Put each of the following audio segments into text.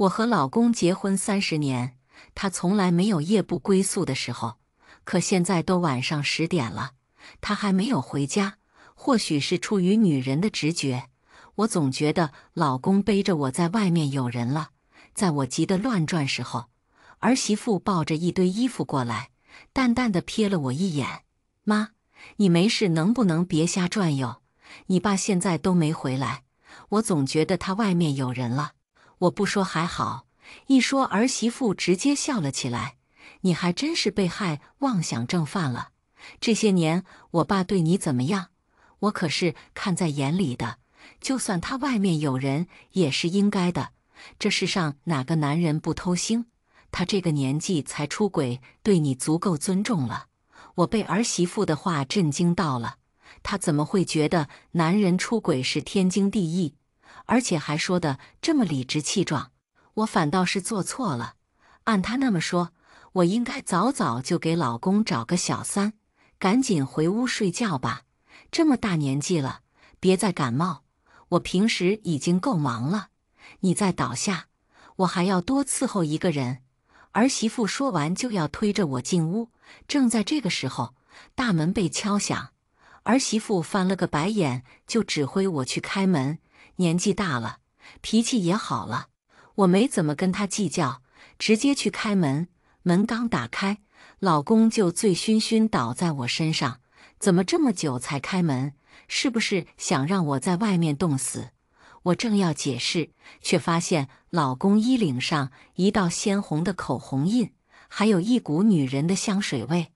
我和老公结婚30年，他从来没有夜不归宿的时候。可现在都晚上10点了，他还没有回家。或许是出于女人的直觉，我总觉得老公背着我在外面有人了。在我急得乱转时候，儿媳妇抱着一堆衣服过来，淡淡的瞥了我一眼：“妈，你没事能不能别瞎转悠？你爸现在都没回来，我总觉得他外面有人了。”我不说还好，一说儿媳妇直接笑了起来：“你还真是被害妄想症犯了。这些年我爸对你怎么样？我可是看在眼里的，就算他外面有人也是应该的。这世上哪个男人不偷腥？他这个年纪才出轨，对你足够尊重了。”我被儿媳妇的话震惊到了，她怎么会觉得男人出轨是天经地义，而且还说得这么理直气壮？我反倒是做错了，按她那么说，我应该早早就给老公找个小三，赶紧回屋睡觉吧。这么大年纪了，别再感冒。我平时已经够忙了，你再倒下，我还要多伺候一个人。儿媳妇说完就要推着我进屋，正在这个时候，大门被敲响。儿媳妇翻了个白眼，就指挥我去开门。年纪大了，脾气也好了，我没怎么跟她计较，直接去开门。门刚打开，老公就醉醺醺倒在我身上。怎么这么久才开门？是不是想让我在外面冻死？我正要解释，却发现老公衣领上一道鲜红的口红印，还有一股女人的香水味。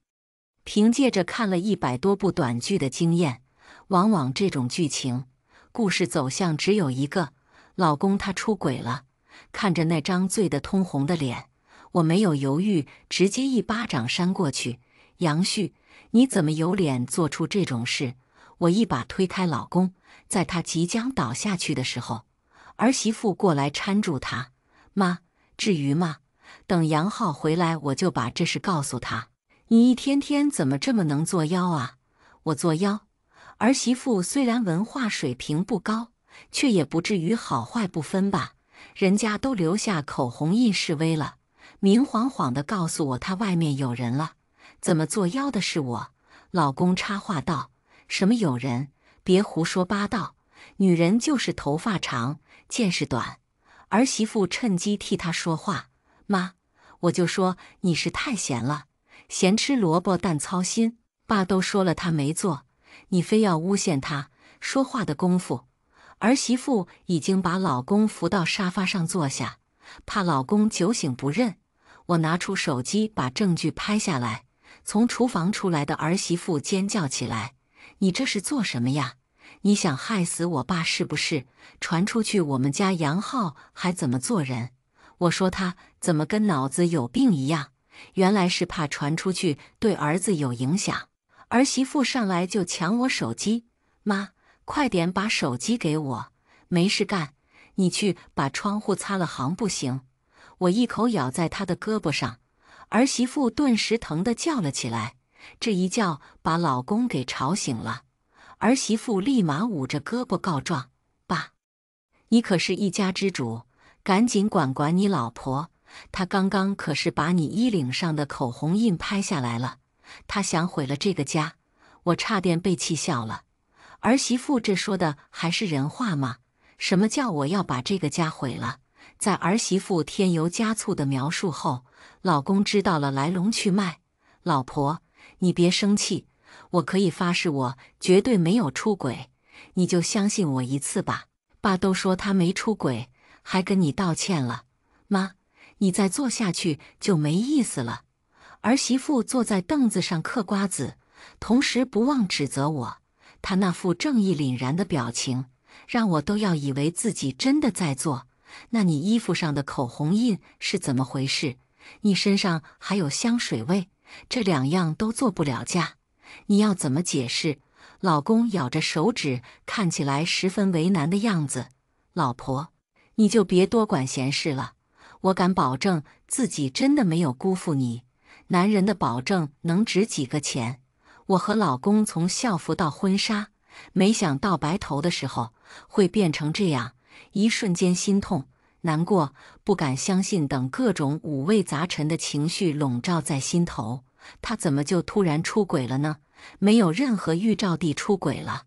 凭借着看了100多部短剧的经验，往往这种剧情故事走向只有一个：老公他出轨了。看着那张醉得通红的脸，我没有犹豫，直接一巴掌扇过去。杨旭，你怎么有脸做出这种事？我一把推开老公，在他即将倒下去的时候，儿媳妇过来搀住他：“妈，至于吗？等杨浩回来，我就把这事告诉他。你一天天怎么这么能作妖啊？”我作妖？儿媳妇虽然文化水平不高，却也不至于好坏不分吧？人家都留下口红印示威了，明晃晃地告诉我他外面有人了，怎么作妖的是我？老公插话道：“什么有人？别胡说八道，女人就是头发长，见识短。”儿媳妇趁机替他说话：“妈，我就说你是太闲了，闲吃萝卜淡操心。爸都说了他没做，你非要诬陷他。”说话的功夫，儿媳妇已经把老公扶到沙发上坐下，怕老公酒醒不认，我拿出手机把证据拍下来。从厨房出来的儿媳妇尖叫起来：“你这是做什么呀？你想害死我爸是不是？传出去我们家杨浩还怎么做人？”我说他怎么跟脑子有病一样，原来是怕传出去对儿子有影响。儿媳妇上来就抢我手机：“妈，快点把手机给我，没事干，你去把窗户擦了行不行？”我一口咬在她的胳膊上，儿媳妇顿时疼得叫了起来。这一叫把老公给吵醒了，儿媳妇立马捂着胳膊告状：“爸，你可是一家之主，赶紧管管你老婆，她刚刚可是把你衣领上的口红印拍下来了，她想毁了这个家。”我差点被气笑了。儿媳妇这说的还是人话吗？什么叫我要把这个家毁了？在儿媳妇添油加醋的描述后，老公知道了来龙去脉。老婆，你别生气，我可以发誓我绝对没有出轨，你就相信我一次吧。爸都说他没出轨，还跟你道歉了。妈，你再坐下去就没意思了。儿媳妇坐在凳子上嗑瓜子，同时不忘指责我。她那副正义凛然的表情，让我都要以为自己真的在做。那你衣服上的口红印是怎么回事？你身上还有香水味，这2样都做不了假，你要怎么解释？老公咬着手指，看起来十分为难的样子。老婆，你就别多管闲事了，我敢保证自己真的没有辜负你。男人的保证能值几个钱？我和老公从校服到婚纱，没想到白头的时候会变成这样，一瞬间心痛。难过、不敢相信等各种五味杂陈的情绪笼罩在心头。他怎么就突然出轨了呢？没有任何预兆地出轨了。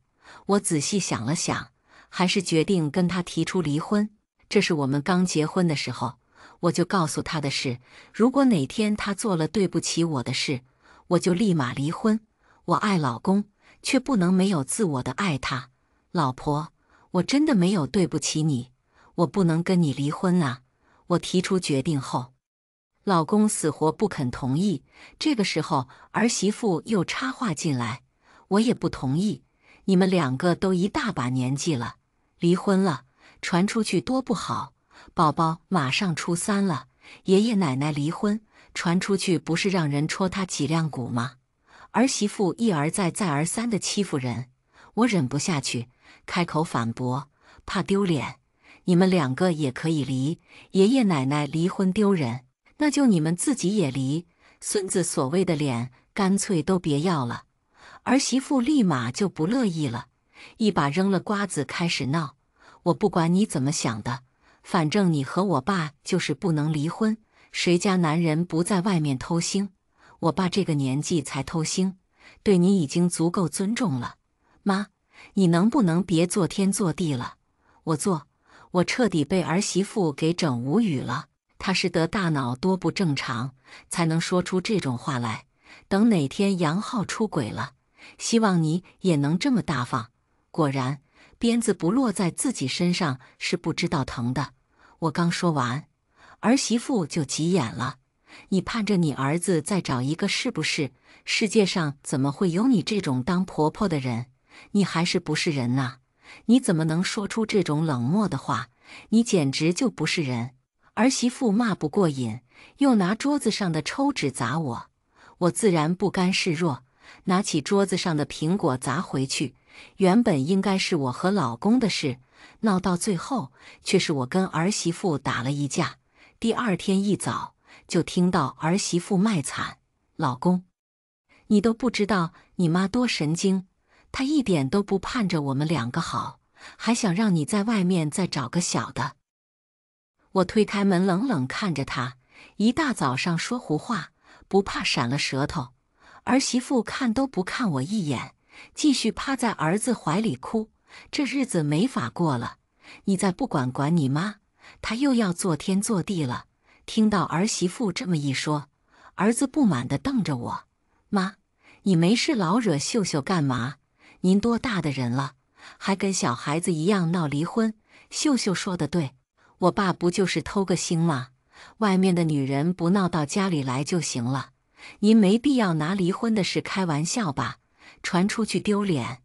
我仔细想了想，还是决定跟他提出离婚。这是我们刚结婚的时候，我就告诉他的事。如果哪天他做了对不起我的事，我就立马离婚。我爱老公，却不能没有自我的爱他。老婆，我真的没有对不起你，我不能跟你离婚啊！我提出决定后，老公死活不肯同意。这个时候，儿媳妇又插话进来：“我也不同意，你们两个都一大把年纪了，离婚了，传出去多不好。宝宝马上初3了，爷爷奶奶离婚，传出去不是让人戳他脊梁骨吗？”儿媳妇一而再再而三地欺负人，我忍不下去，开口反驳，怕丢脸。你们两个也可以离，爷爷奶奶离婚丢人，那就你们自己也离，孙子所谓的脸干脆都别要了。儿媳妇立马就不乐意了，一把扔了瓜子开始闹。我不管你怎么想的，反正你和我爸就是不能离婚，谁家男人不在外面偷腥？我爸这个年纪才偷腥，对你已经足够尊重了。妈，你能不能别作天作地了？我彻底被儿媳妇给整无语了。她是得大脑多不正常，才能说出这种话来。等哪天杨浩出轨了，希望你也能这么大方。果然，鞭子不落在自己身上是不知道疼的。我刚说完，儿媳妇就急眼了。你盼着你儿子再找一个是不是？世界上怎么会有你这种当婆婆的人？你还是不是人呐？你怎么能说出这种冷漠的话？你简直就不是人！儿媳妇骂不过瘾，又拿桌子上的抽纸砸我。我自然不甘示弱，拿起桌子上的苹果砸回去。原本应该是我和老公的事，闹到最后却是我跟儿媳妇打了一架。第二天一早就听到儿媳妇卖惨：“老公，你都不知道你妈多神经，她一点都不盼着我们两个好，还想让你在外面再找个小的。”我推开门冷冷看着她，一大早上说胡话，不怕闪了舌头。儿媳妇看都不看我一眼，继续趴在儿子怀里哭。这日子没法过了，你再不管你妈，她又要作天作地了。听到儿媳妇这么一说，儿子不满地瞪着我：“妈，你没事老惹秀秀干嘛？您多大的人了，还跟小孩子一样闹离婚？秀秀说的对，我爸不就是偷个腥吗？外面的女人不闹到家里来就行了。您没必要拿离婚的事开玩笑吧，传出去丢脸。”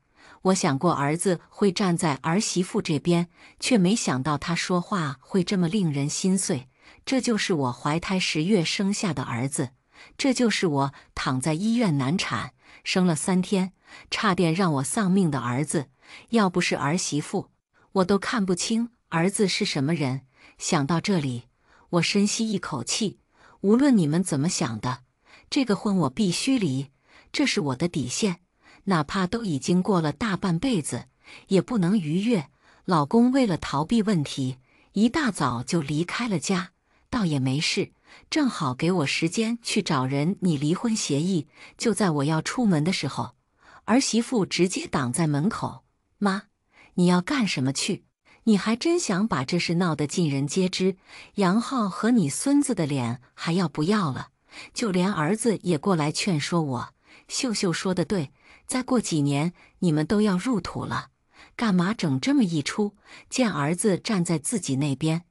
我想过儿子会站在儿媳妇这边，却没想到他说话会这么令人心碎。这就是我怀胎10月生下的儿子，这就是我躺在医院难产，生了3天，差点让我丧命的儿子。要不是儿媳妇，我都看不清儿子是什么人。想到这里，我深吸一口气，无论你们怎么想的，这个婚我必须离，这是我的底线。哪怕都已经过了大半辈子，也不能逾越。老公为了逃避问题，一大早就离开了家，倒也没事，正好给我时间去找人拟离婚协议。就在我要出门的时候，儿媳妇直接挡在门口：“妈，你要干什么去？你还真想把这事闹得尽人皆知，杨浩和你孙子的脸还要不要了？”就连儿子也过来劝说我：“秀秀说的对，再过几年你们都要入土了，干嘛整这么一出？”见儿子站在自己那边，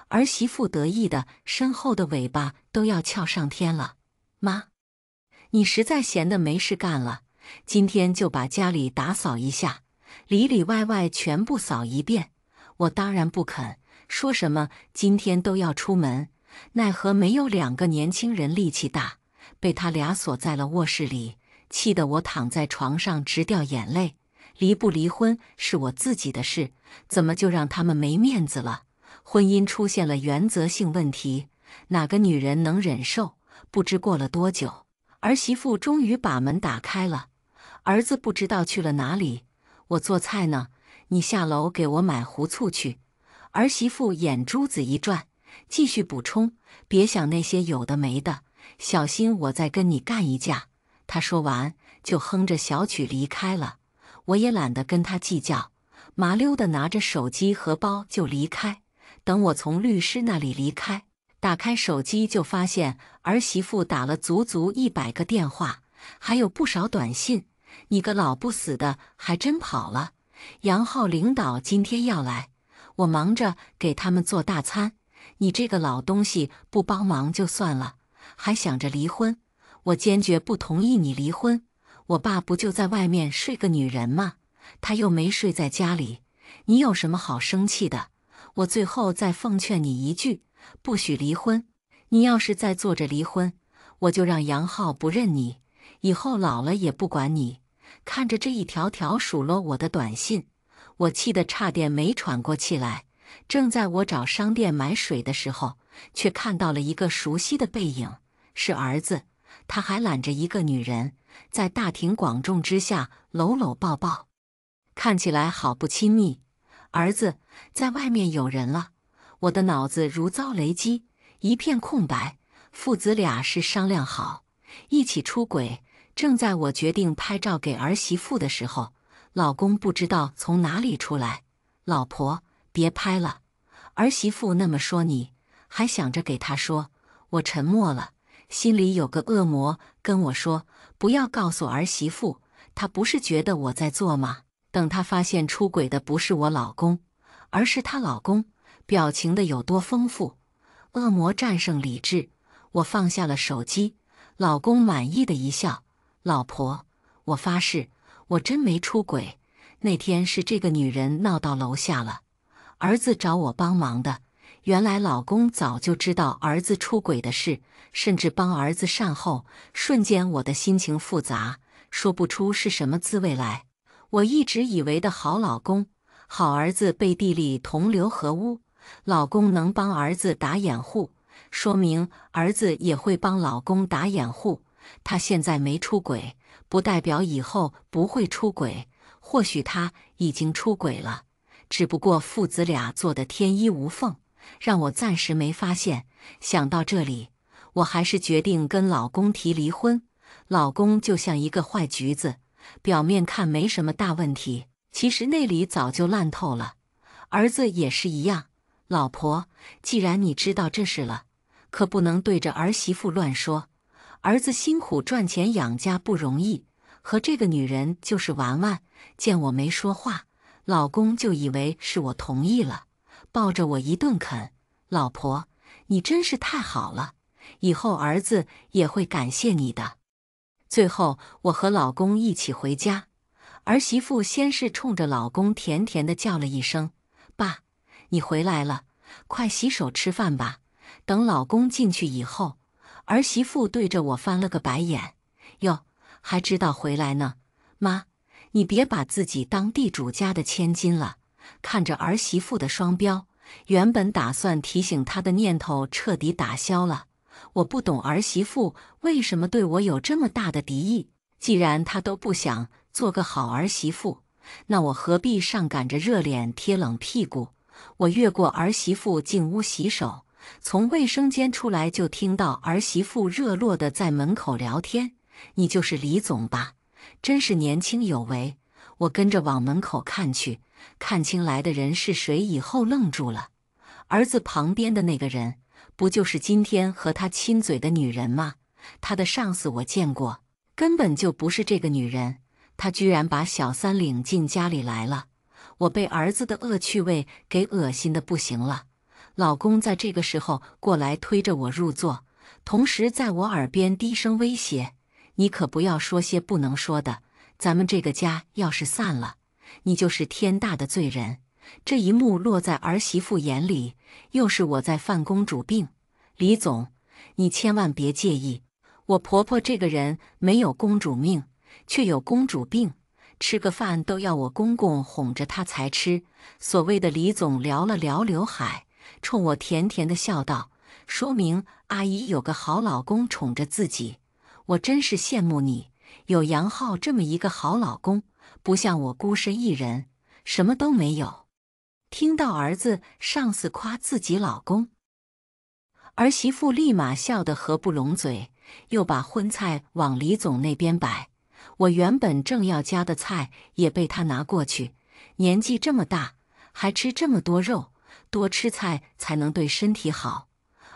儿媳妇得意的身后的尾巴都要翘上天了。“妈，你实在闲得没事干了，今天就把家里打扫一下，里里外外全部扫一遍。”我当然不肯，说什么今天都要出门，奈何没有2个年轻人力气大，被他俩锁在了卧室里，气得我躺在床上直掉眼泪。离不离婚是我自己的事，怎么就让他们没面子了？婚姻出现了原则性问题，哪个女人能忍受？不知过了多久，儿媳妇终于把门打开了。儿子不知道去了哪里，我做菜呢，你下楼给我买壶醋去。儿媳妇眼珠子一转，继续补充：“别想那些有的没的，小心我再跟你干一架。”他说完就哼着小曲离开了。我也懒得跟他计较，麻溜地拿着手机和包就离开。等我从律师那里离开，打开手机就发现儿媳妇打了足足100个电话，还有不少短信。你个老不死的，还真跑了！杨浩领导今天要来，我忙着给他们做大餐。你这个老东西不帮忙就算了，还想着离婚，我坚决不同意你离婚。我爸不就在外面睡个女人吗？他又没睡在家里，你有什么好生气的？我最后再奉劝你一句，不许离婚。你要是再坐着离婚，我就让杨浩不认你，以后老了也不管你。看着这一条条数落我的短信，我气得差点没喘过气来。正在我找商店买水的时候，却看到了一个熟悉的背影，是儿子。他还揽着一个女人，在大庭广众之下搂搂抱抱，看起来好不亲密。儿子，在外面有人了！我的脑子如遭雷击，一片空白。父子俩是商量好一起出轨。正在我决定拍照给儿媳妇的时候，老公不知道从哪里出来：“老婆，别拍了。”儿媳妇那么说你，还想着给她说。我沉默了，心里有个恶魔跟我说，不要告诉儿媳妇。她不是觉得我在做吗？等她发现出轨的不是我老公，而是她老公，表情的有多丰富。恶魔战胜理智，我放下了手机。老公满意的一笑：“老婆，我发誓，我真没出轨。那天是这个女人闹到楼下了，儿子找我帮忙的。原来老公早就知道儿子出轨的事，甚至帮儿子善后。瞬间我的心情复杂，说不出是什么滋味来。我一直以为的好老公、好儿子背地里同流合污。老公能帮儿子打掩护，说明儿子也会帮老公打掩护。他现在没出轨，不代表以后不会出轨。或许他已经出轨了，只不过父子俩做的天衣无缝，让我暂时没发现。想到这里，我还是决定跟老公提离婚。老公就像一个坏橘子，表面看没什么大问题，其实内里早就烂透了。儿子也是一样。老婆，既然你知道这事了，可不能对着儿媳妇乱说。儿子辛苦赚钱养家不容易，和这个女人就是玩玩。见我没说话，老公就以为是我同意了，抱着我一顿啃。老婆，你真是太好了，以后儿子也会感谢你的。最后我和老公一起回家，儿媳妇先是冲着老公甜甜地叫了一声：“爸，你回来了，快洗手吃饭吧。”等老公进去以后，儿媳妇对着我翻了个白眼：“哟，还知道回来呢？妈，你别把自己当地主家的千金了。”看着儿媳妇的双标，原本打算提醒她的念头彻底打消了。我不懂儿媳妇为什么对我有这么大的敌意，既然她都不想做个好儿媳妇，那我何必上赶着热脸贴冷屁股？我越过儿媳妇进屋洗手，从卫生间出来就听到儿媳妇热络地在门口聊天：“你就是李总吧？真是年轻有为。”我跟着往门口看去，看清来的人是谁以后愣住了。儿子旁边的那个人，不就是今天和他亲嘴的女人吗？他的上司我见过，根本就不是这个女人。他居然把小三领进家里来了。我被儿子的恶趣味给恶心的不行了。老公在这个时候过来推着我入座，同时在我耳边低声威胁：“你可不要说些不能说的，咱们这个家要是散了，你就是天大的罪人。”这一幕落在儿媳妇眼里，又是我在犯公主病。李总，你千万别介意，我婆婆这个人没有公主命，却有公主病，吃个饭都要我公公哄着她才吃。所谓的李总撩了撩刘海，冲我甜甜的笑道：“说明阿姨有个好老公宠着自己，我真是羡慕你，有杨浩这么一个好老公，不像我孤身一人，什么都没有。”听到儿子上司夸自己老公，儿媳妇立马笑得合不拢嘴，又把荤菜往李总那边摆。我原本正要夹的菜也被他拿过去。年纪这么大，还吃这么多肉，多吃菜才能对身体好。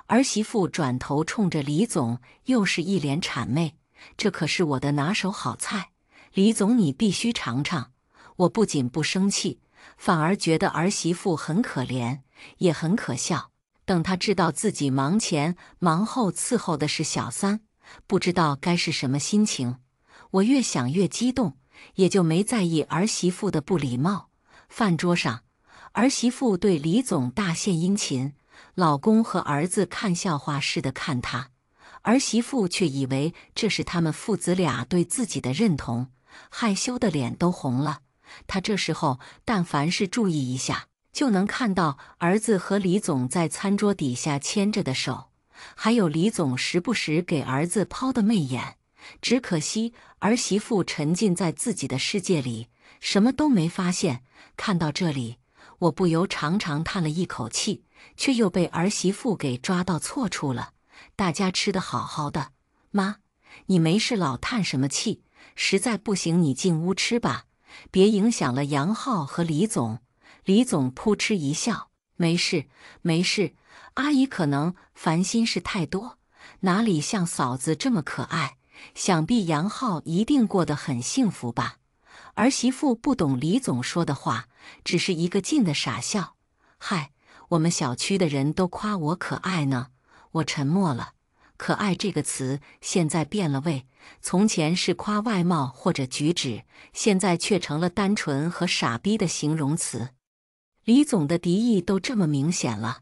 儿媳妇转头冲着李总又是一脸谄媚，这可是我的拿手好菜，李总你必须尝尝。我不仅不生气，反而觉得儿媳妇很可怜，也很可笑。等她知道自己忙前忙后伺候的是小三，不知道该是什么心情。我越想越激动，也就没在意儿媳妇的不礼貌。饭桌上，儿媳妇对李总大献殷勤，老公和儿子看笑话似的看她，儿媳妇却以为这是他们父子俩对自己的认同，害羞的脸都红了。她这时候但凡是注意一下，就能看到儿子和李总在餐桌底下牵着的手，还有李总时不时给儿子抛的媚眼。只可惜儿媳妇沉浸在自己的世界里，什么都没发现。看到这里，我不由长长叹了一口气，却又被儿媳妇给抓到错处了。大家吃得好好的，妈，你没事老叹什么气？实在不行你进屋吃吧，别影响了杨浩和李总。李总扑哧一笑，没事没事，阿姨可能烦心事太多，哪里像嫂子这么可爱，想必杨浩一定过得很幸福吧。儿媳妇不懂李总说的话，只是一个劲的傻笑。嗨，我们小区的人都夸我可爱呢。我沉默了。可爱这个词现在变了味，从前是夸外貌或者举止，现在却成了单纯和傻逼的形容词。李总的敌意都这么明显了，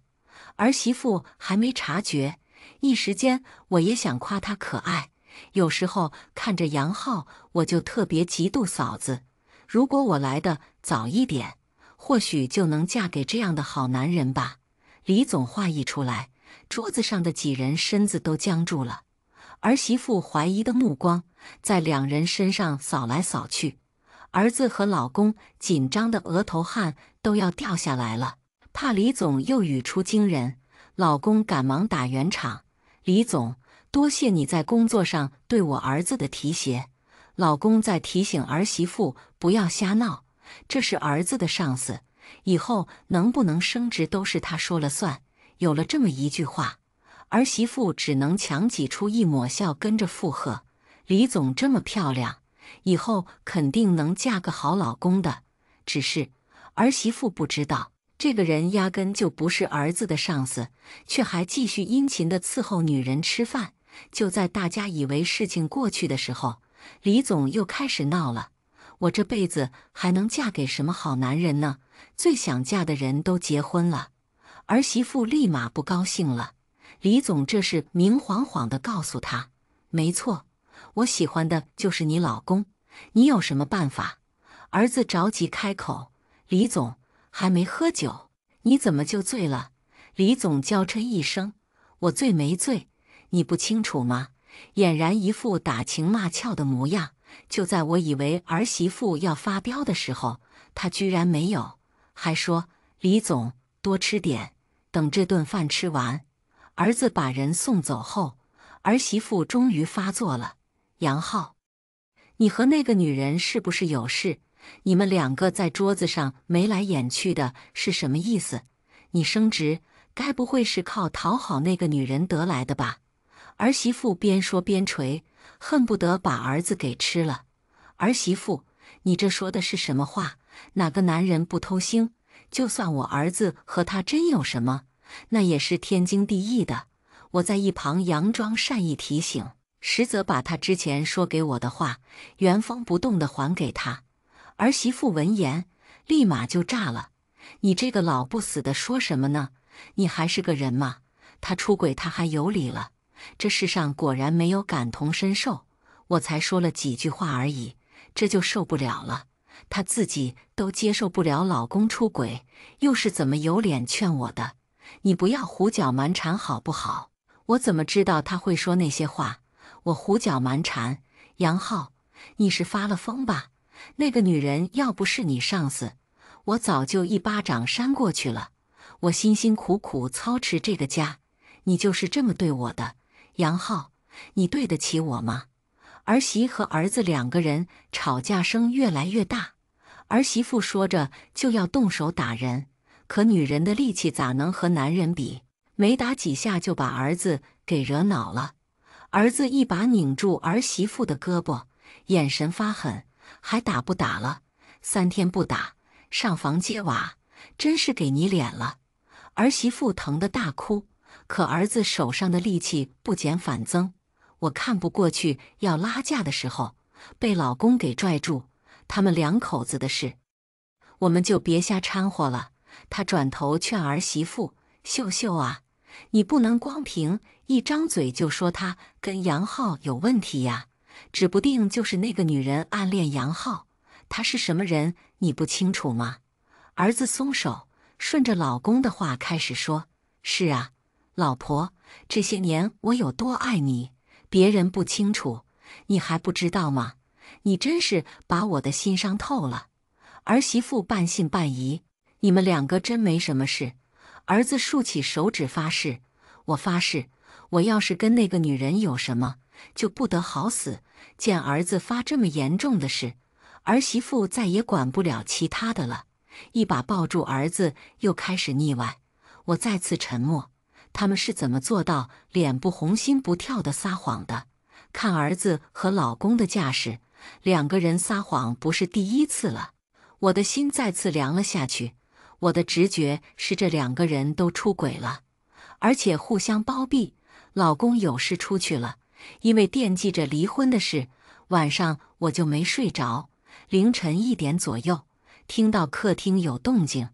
儿媳妇还没察觉，一时间我也想夸她可爱。有时候看着杨浩，我就特别嫉妒嫂子。如果我来的早一点，或许就能嫁给这样的好男人吧。李总话一出来，桌子上的几人身子都僵住了。儿媳妇怀疑的目光在两人身上扫来扫去，儿子和老公紧张的额头汗都要掉下来了，怕李总又语出惊人。老公赶忙打圆场：李总，多谢你在工作上对我儿子的提携。老公在提醒儿媳妇不要瞎闹，这是儿子的上司，以后能不能升职都是他说了算。有了这么一句话，儿媳妇只能强挤出一抹笑，跟着附和：李总这么漂亮，以后肯定能嫁个好老公的。只是儿媳妇不知道，这个人压根就不是儿子的上司，却还继续殷勤地伺候女人吃饭。就在大家以为事情过去的时候，李总又开始闹了：我这辈子还能嫁给什么好男人呢？最想嫁的人都结婚了。儿媳妇立马不高兴了，李总这是明晃晃地告诉他：没错，我喜欢的就是你老公，你有什么办法？儿子着急开口：李总，还没喝酒，你怎么就醉了？李总娇嗔一声：我醉没醉？你不清楚吗？俨然一副打情骂俏的模样。就在我以为儿媳妇要发飙的时候，他居然没有，还说：李总，多吃点，等这顿饭吃完。儿子把人送走后，儿媳妇终于发作了：杨浩，你和那个女人是不是有事？你们两个在桌子上眉来眼去的是什么意思？你升职该不会是靠讨好那个女人得来的吧？儿媳妇边说边捶，恨不得把儿子给吃了。儿媳妇，你这说的是什么话？哪个男人不偷腥？就算我儿子和他真有什么，那也是天经地义的。我在一旁佯装善意提醒，实则把他之前说给我的话原封不动地还给他。儿媳妇闻言立马就炸了：你这个老不死的说什么呢？你还是个人吗？他出轨他还有理了。这世上果然没有感同身受，我才说了几句话而已，这就受不了了。她自己都接受不了老公出轨，又是怎么有脸劝我的？你不要胡搅蛮缠好不好？我怎么知道她会说那些话？我胡搅蛮缠？杨浩，你是发了疯吧？那个女人要不是你上司，我早就一巴掌扇过去了。我辛辛苦苦操持这个家，你就是这么对我的，杨浩，你对得起我吗？儿媳和儿子两个人吵架声越来越大，儿媳妇说着就要动手打人，可女人的力气咋能和男人比？没打几下就把儿子给惹恼了。儿子一把拧住儿媳妇的胳膊，眼神发狠，还打不打了？3天不打，上房揭瓦，真是给你脸了。儿媳妇疼得大哭，可儿子手上的力气不减反增。我看不过去，要拉架的时候，被老公给拽住。他们两口子的事，我们就别瞎掺和了。他转头劝儿媳妇：“秀秀啊，你不能光凭一张嘴就说他跟杨浩有问题呀，指不定就是那个女人暗恋杨浩。他是什么人，你不清楚吗？”儿子松手，顺着老公的话开始说：“是啊，老婆，这些年我有多爱你，别人不清楚，你还不知道吗？你真是把我的心伤透了。”儿媳妇半信半疑：“你们两个真没什么事？”儿子竖起手指发誓：“我发誓，我要是跟那个女人有什么，就不得好死。”见儿子发这么严重的事，儿媳妇再也管不了其他的了，一把抱住儿子，又开始腻歪。我再次沉默。他们是怎么做到脸不红心不跳的撒谎的？看儿子和老公的架势，两个人撒谎不是第一次了。我的心再次凉了下去。我的直觉是这两个人都出轨了，而且互相包庇。老公有事出去了，因为惦记着离婚的事，晚上我就没睡着。凌晨1点左右，听到客厅有动静，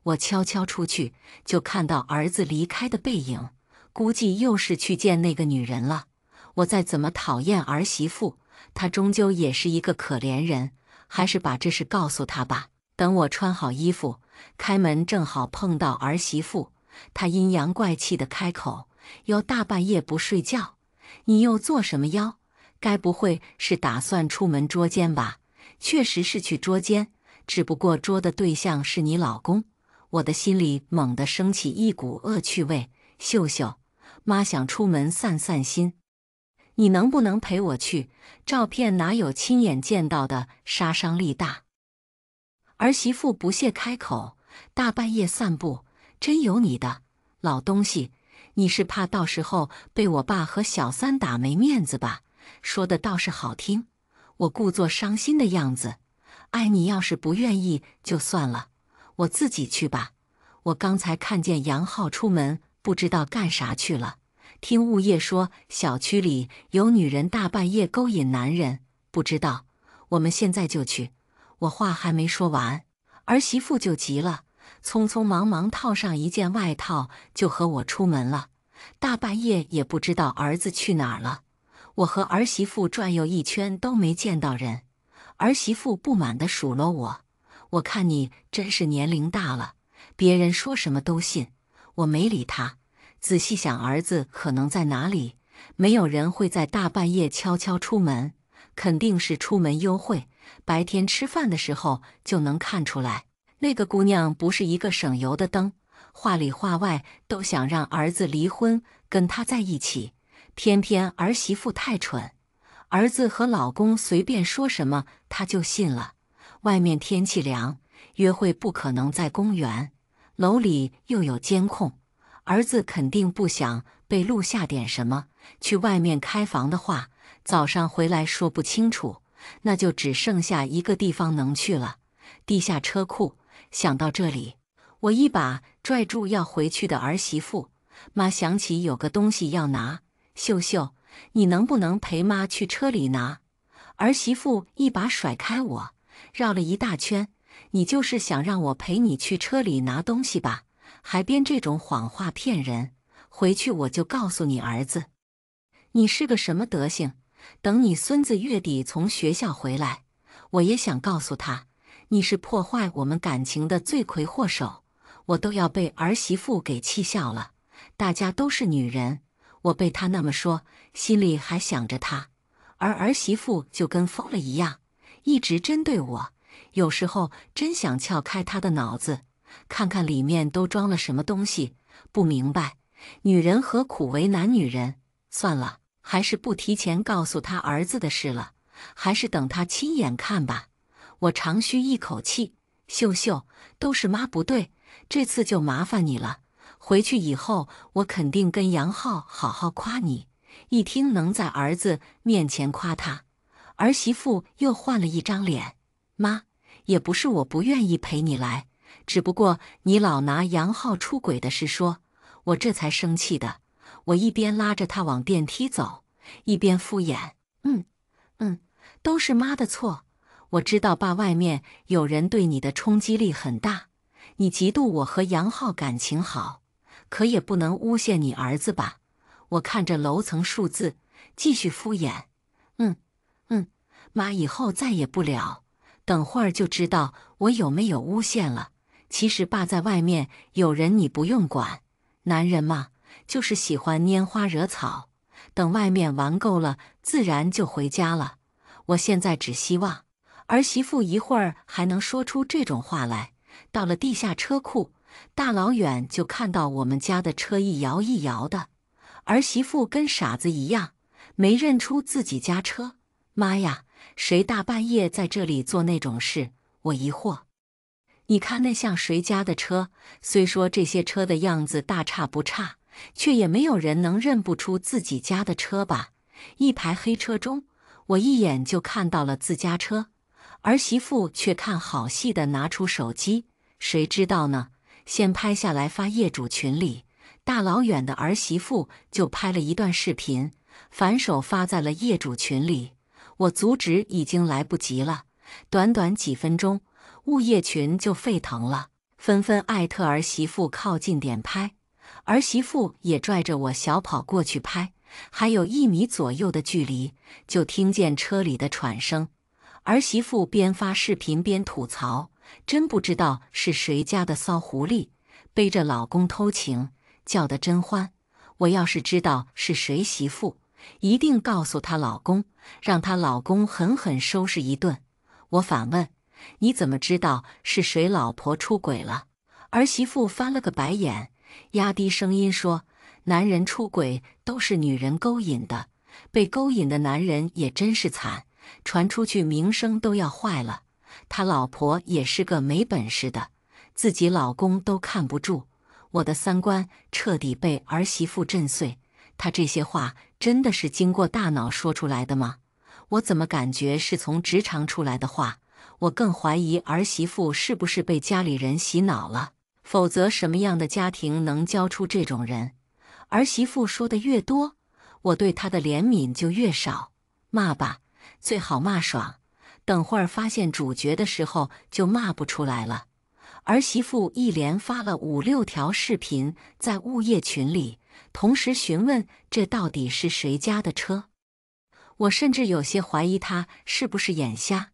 我悄悄出去，就看到儿子离开的背影，估计又是去见那个女人了。我再怎么讨厌儿媳妇，她终究也是一个可怜人，还是把这事告诉她吧。等我穿好衣服，开门正好碰到儿媳妇，她阴阳怪气地开口：“又大半夜不睡觉，你又做什么妖？该不会是打算出门捉奸吧？”确实是去捉奸，只不过捉的对象是你老公。我的心里猛地升起一股恶趣味。秀秀，妈想出门散散心，你能不能陪我去？照片哪有亲眼见到的杀伤力大？儿媳妇不屑开口：“大半夜散步，真有你的，老东西！你是怕到时候被我爸和小三打没面子吧？”说的倒是好听。我故作伤心的样子：“哎，你要是不愿意就算了，我自己去吧。我刚才看见杨浩出门，不知道干啥去了。听物业说小区里有女人大半夜勾引男人，不知道。我们现在就去。”我话还没说完，儿媳妇就急了，匆匆忙忙套上一件外套就和我出门了。大半夜也不知道儿子去哪儿了。我和儿媳妇转悠一圈都没见到人。儿媳妇不满地数落我：“我看你真是年龄大了，别人说什么都信。”我没理她，仔细想儿子可能在哪里，没有人会在大半夜悄悄出门，肯定是出门幽会，白天吃饭的时候就能看出来。那个姑娘不是一个省油的灯，话里话外都想让儿子离婚，跟他在一起。偏偏儿媳妇太蠢，儿子和老公随便说什么她就信了。外面天气凉，约会不可能在公园，楼里又有监控，儿子肯定不想被录下点什么。去外面开房的话，早上回来说不清楚，那就只剩下一个地方能去了，地下车库。想到这里，我一把拽住要回去的儿媳妇：“妈想起有个东西要拿，秀秀，你能不能陪妈去车里拿？”儿媳妇一把甩开我，绕了一大圈：“你就是想让我陪你去车里拿东西吧？还编这种谎话骗人！回去我就告诉你儿子，你是个什么德行？等你孙子月底从学校回来，我也想告诉他，你是破坏我们感情的罪魁祸首。”我都要被儿媳妇给气笑了。大家都是女人，我被她那么说，心里还想着她，而儿媳妇就跟疯了一样，一直针对我，有时候真想撬开他的脑子，看看里面都装了什么东西。不明白，女人何苦为难女人？算了，还是不提前告诉他儿子的事了，还是等他亲眼看吧。我长吁一口气，秀秀，都是妈不对，这次就麻烦你了。回去以后，我肯定跟杨浩好好夸你。一听能在儿子面前夸他，儿媳妇又换了一张脸。妈，也不是我不愿意陪你来，只不过你老拿杨浩出轨的事说，我这才生气的。我一边拉着他往电梯走，一边敷衍：都是妈的错。我知道爸外面有人对你的冲击力很大，你嫉妒我和杨浩感情好，可也不能诬陷你儿子吧。我看着楼层数字，继续敷衍：妈以后再也不了，等会儿就知道我有没有诬陷了。其实爸在外面有人你不用管，男人嘛，就是喜欢拈花惹草，等外面玩够了，自然就回家了。我现在只希望儿媳妇一会儿还能说出这种话来。到了地下车库，大老远就看到我们家的车一摇一摇的，儿媳妇跟傻子一样，没认出自己家车。妈呀，谁大半夜在这里做那种事？我疑惑。你看那像谁家的车？虽说这些车的样子大差不差，却也没有人能认不出自己家的车吧？一排黑车中，我一眼就看到了自家车，儿媳妇却看好戏的拿出手机，谁知道呢？先拍下来发业主群里，大老远的儿媳妇就拍了一段视频，反手发在了业主群里。我阻止已经来不及了，短短几分钟，物业群就沸腾了，纷纷艾特儿媳妇靠近点拍，儿媳妇也拽着我小跑过去拍，还有1米左右的距离，就听见车里的喘声。儿媳妇边发视频边吐槽，真不知道是谁家的骚狐狸，背着老公偷情，叫得真欢。我要是知道是谁媳妇，一定告诉她老公，让她老公狠狠收拾一顿。我反问，你怎么知道是谁老婆出轨了？儿媳妇翻了个白眼，压低声音说，男人出轨都是女人勾引的，被勾引的男人也真是惨，传出去名声都要坏了。他老婆也是个没本事的，自己老公都看不住。我的三观彻底被儿媳妇震碎。她这些话真的是经过大脑说出来的吗？我怎么感觉是从职场出来的话？我更怀疑儿媳妇是不是被家里人洗脑了，否则什么样的家庭能教出这种人？儿媳妇说的越多，我对她的怜悯就越少。骂吧，最好骂爽，等会儿发现主角的时候就骂不出来了。儿媳妇一连发了5、6条视频在物业群里，同时询问这到底是谁家的车。我甚至有些怀疑她是不是眼瞎。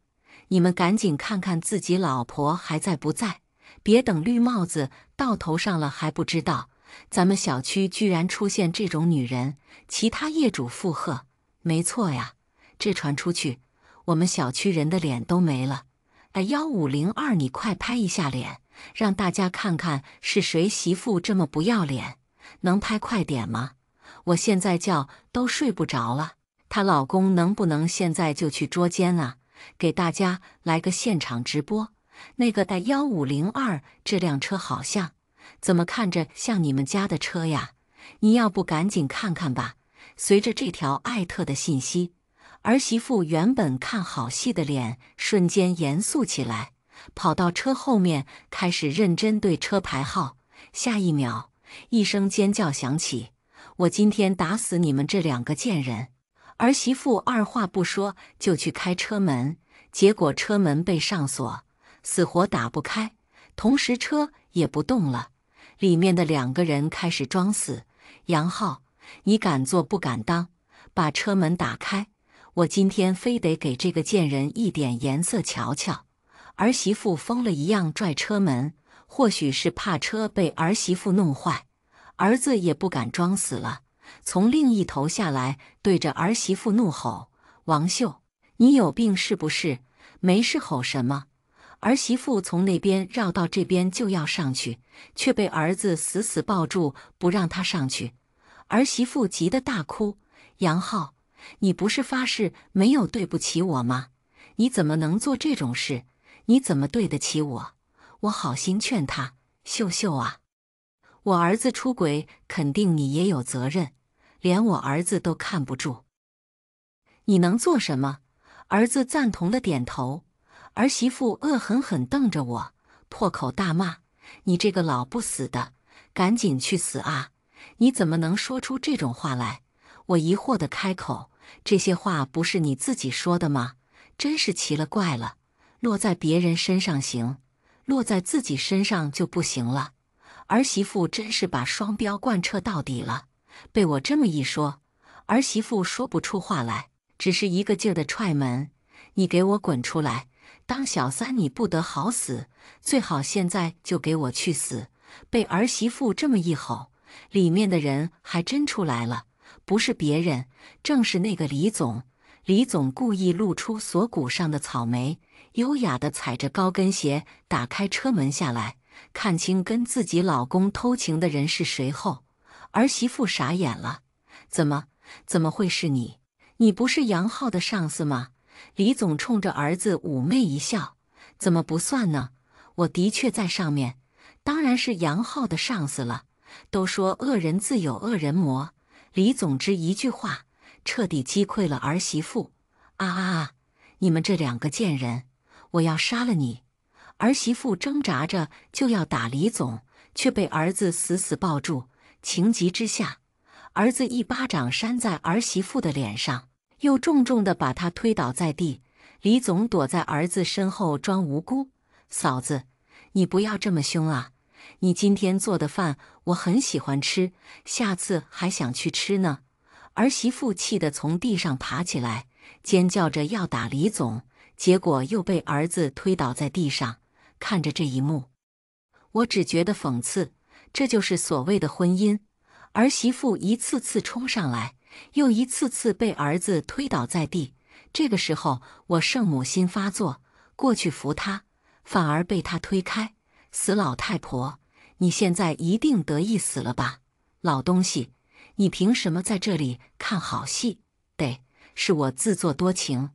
你们赶紧看看自己老婆还在不在，别等绿帽子到头上了还不知道。咱们小区居然出现这种女人，其他业主附和，没错呀，这传出去，我们小区人的脸都没了。1502，你快拍一下脸，让大家看看是谁媳妇这么不要脸，能拍快点吗？我现在觉都睡不着了。她老公能不能现在就去捉奸啊？给大家来个现场直播。那个带1502这辆车好像，怎么看着像你们家的车呀？你要不赶紧看看吧。随着这条艾特的信息，儿媳妇原本看好戏的脸瞬间严肃起来，跑到车后面开始认真对车牌号。下一秒，一声尖叫响起，我今天打死你们这2个贱人！儿媳妇二话不说就去开车门，结果车门被上锁，死活打不开，同时车也不动了。里面的2个人开始装死。杨浩，你敢做不敢当，把车门打开，我今天非得给这个贱人一点颜色瞧瞧。儿媳妇疯了一样拽车门，或许是怕车被儿媳妇弄坏，儿子也不敢装死了，从另一头下来，对着儿媳妇怒吼：王秀，你有病是不是？没事吼什么？儿媳妇从那边绕到这边就要上去，却被儿子死死抱住，不让她上去。儿媳妇急得大哭：杨浩，你不是发誓没有对不起我吗？你怎么能做这种事？你怎么对得起我？我好心劝他，秀秀啊，我儿子出轨，肯定你也有责任，连我儿子都看不住。你能做什么？儿子赞同的点头。儿媳妇恶狠狠瞪着我，破口大骂：你这个老不死的，赶紧去死啊！你怎么能说出这种话来？我疑惑地开口：这些话不是你自己说的吗？真是奇了怪了，落在别人身上行，落在自己身上就不行了。儿媳妇真是把双标贯彻到底了。被我这么一说，儿媳妇说不出话来，只是一个劲儿地踹门：你给我滚出来！当小三你不得好死，最好现在就给我去死！被儿媳妇这么一吼，里面的人还真出来了，不是别人，正是那个李总。李总故意露出锁骨上的草莓，优雅地踩着高跟鞋打开车门下来，看清跟自己老公偷情的人是谁后，儿媳妇傻眼了：怎么会是你？你不是杨浩的上司吗？李总冲着儿子妩媚一笑：怎么不算呢？我的确在上面，当然是杨浩的上司了。都说恶人自有恶人磨，李总之一句话，彻底击溃了儿媳妇。啊！你们这两个贱人，我要杀了你！儿媳妇挣扎着就要打李总，却被儿子死死抱住。情急之下，儿子一巴掌扇在儿媳妇的脸上，又重重地把她推倒在地。李总躲在儿子身后装无辜：嫂子，你不要这么凶啊！你今天做的饭我很喜欢吃，下次还想去吃呢。儿媳妇气得从地上爬起来，尖叫着要打李总，结果又被儿子推倒在地上。看着这一幕，我只觉得讽刺，这就是所谓的婚姻。儿媳妇一次次冲上来，又一次次被儿子推倒在地。这个时候，我圣母心发作，过去扶她，反而被她推开。死老太婆，你现在一定得意死了吧？老东西，你凭什么在这里看好戏？对，是我自作多情。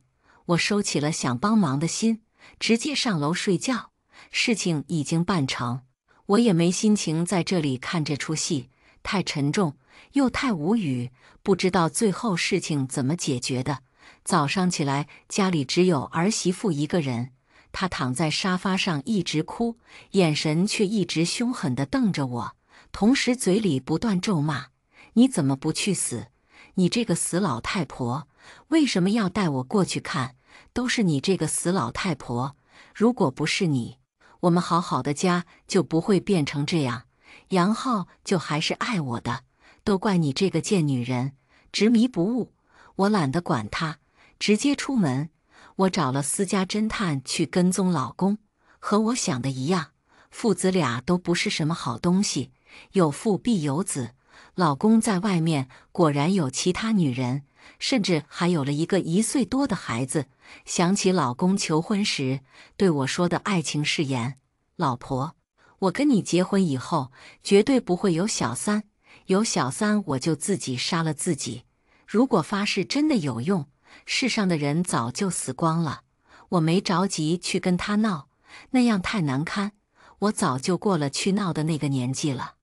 我收起了想帮忙的心，直接上楼睡觉。事情已经办成，我也没心情在这里看这出戏，太沉重，又太无语，不知道最后事情怎么解决的。早上起来，家里只有儿媳妇一个人，她躺在沙发上一直哭，眼神却一直凶狠地瞪着我，同时嘴里不断咒骂：你怎么不去死？你这个死老太婆，为什么要带我过去看？都是你这个死老太婆，如果不是你，我们好好的家就不会变成这样，杨浩就还是爱我的，都怪你这个贱女人，执迷不悟。我懒得管他，直接出门。我找了私家侦探去跟踪老公，和我想的一样，父子俩都不是什么好东西，有父必有子。老公在外面果然有其他女人，甚至还有了一个1岁多的孩子。想起老公求婚时对我说的爱情誓言：老婆，我跟你结婚以后绝对不会有小三，有小三我就自己杀了自己。如果发誓真的有用，世上的人早就死光了。我没着急去跟他闹，那样太难堪，我早就过了去闹的那个年纪了。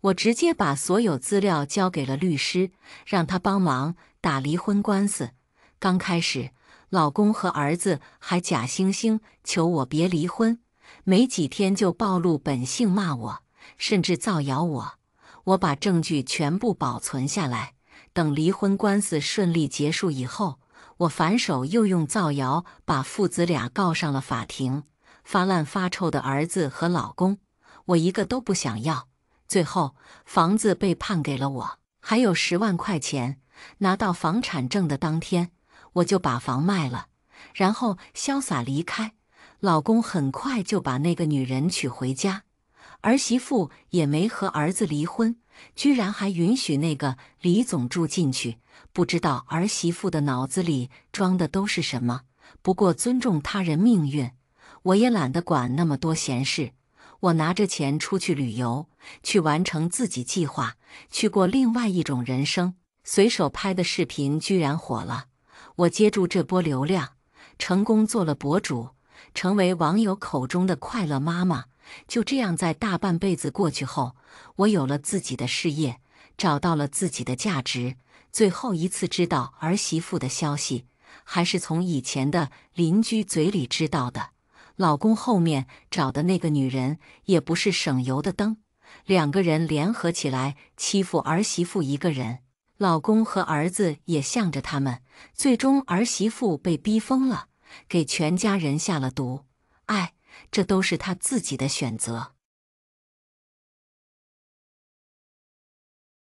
我直接把所有资料交给了律师，让他帮忙打离婚官司。刚开始，老公和儿子还假惺惺求我别离婚，没几天就暴露本性骂我，甚至造谣我。我把证据全部保存下来，等离婚官司顺利结束以后，我反手又用造谣把父子俩告上了法庭。发烂发臭的儿子和老公，我一个都不想要。最后，房子被判给了我，还有10万块钱。拿到房产证的当天，我就把房卖了，然后潇洒离开。老公很快就把那个女人娶回家，儿媳妇也没和儿子离婚，居然还允许那个李总住进去。不知道儿媳妇的脑子里装的都是什么，不过尊重他人命运，我也懒得管那么多闲事。我拿着钱出去旅游，去完成自己计划，去过另外一种人生。随手拍的视频居然火了，我接住这波流量，成功做了博主，成为网友口中的快乐妈妈。就这样，在大半辈子过去后，我有了自己的事业，找到了自己的价值。最后一次知道儿媳妇的消息，还是从以前的邻居嘴里知道的。老公后面找的那个女人也不是省油的灯，两个人联合起来欺负儿媳妇一个人。老公和儿子也向着他们，最终儿媳妇被逼疯了，给全家人下了毒。哎，这都是他自己的选择。